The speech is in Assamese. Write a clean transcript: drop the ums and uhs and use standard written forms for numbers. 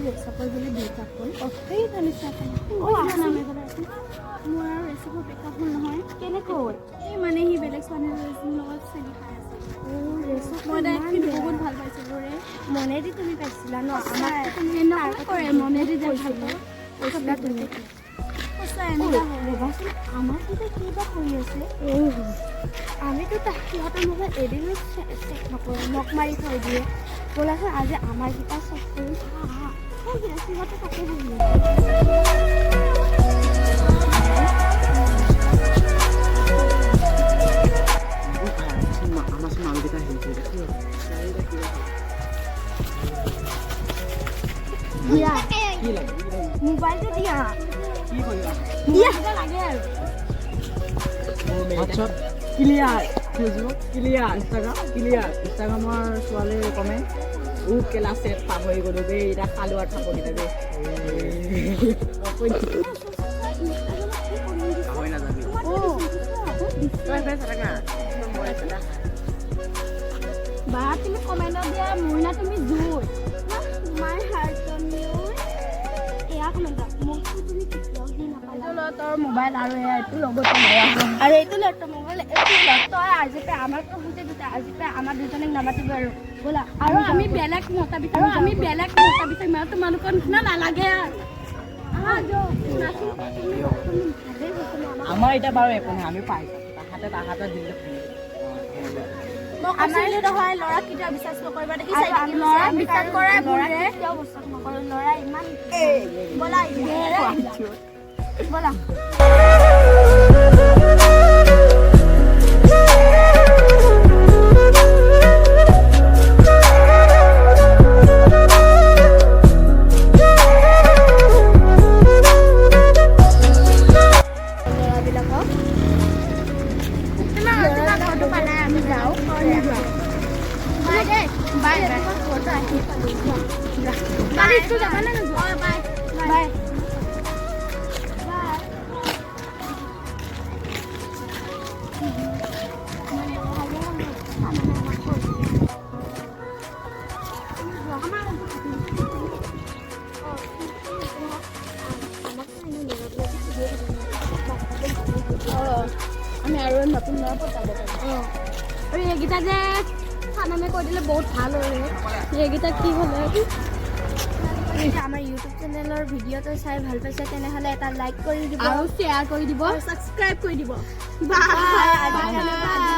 ৰেচিপি বুলি ব্ৰেকআপ হ'ল অতেই জানিছা মোৰ আৰু ৰেচিপি ব্ৰেকআপ হ'ল নহয় কেনেকৈ এই মানে সি বেলেগ ছোৱালীৰ লগত চেনি খাই আছে মই তাইক কিন্তু বহুত ভাল পাইছিলোঁ ৰে মনেদি তুমি পাইছিলা ন আমাক এনেকুৱা কৰে মনেদি যে ভাল পায় কৈছিলা তুমি সঁচাই এনেকুৱা ৰ'বাচোন আমাৰ কিবা কিবা কৰি আছে আমিতো সিহঁতৰ মোবাইল এদিনো চেক নকৰোঁ নখ মাৰি থৈ দিয়ে ব'লাচোন আজি আমাৰ কেইটা চেক কৰি সিহঁতে তাতে বহি মোবাইলটো দিয়া লাগে আৰু হোৱাটছআপ ক্লিয়াৰ ফেচবুক ক্লিয়াৰ ইনষ্টাগ্ৰামৰ ছোৱালীৰ কমেণ্ট কেলা চেট পাহৰি গ'লোঁ দেই এতিয়া খালোঁ আৰু থাকোঁ কেইটা দেই পাহৰি নাযাবি বা তুমি কমেণ্টত দিয়া মোৰ না তুমি জোৰ মাই হাৰ্ট এয়া কমেণ্ট মোকতো তুমি কেতিয়াও দি নাপালা তোৰ মোবাইল আৰু এইটো লগত আৰু এইটো লেপটপ মোবাইল এইটো লেপটপ আজি পে আমাকতো বুজে দিছে আজি পে আমাৰ দুজনীক নামাতিব আৰু ব'লা আৰু আমি বেলেগ মতা বিচাৰিম আৰু তোমালোকৰ নিচিনা নালাগে আমাৰ এতিয়া বাৰু একো নাই আমি পাইছোঁ তাহাঁতে দিলে আমাৰ নহয় ল'ৰা কেতিয়াও বিশ্বাস নকৰিবা দেখিছা ল'ৰা বিশ্বাস কৰে ল'ৰা কেতিয়াও বিশ্বাস নকৰোঁ ল'ৰা ইমান ব'লা ব'লা আমি আৰু নতুন ল'ৰা পতাব পাৰিম আৰু এইকেইটা যে খানামে কৈ দিলে বহুত ভাল হয় এইকেইটা কি হ'লে আমাৰ ইউটিউব চেনেলৰ ভিডিঅ'টো চাই ভাল পাইছে তেনেহ'লে এটা লাইক কৰি দিব আৰু শ্বেয়াৰ কৰি দিব ছাবস্ক্ৰাইব কৰি দিব বাই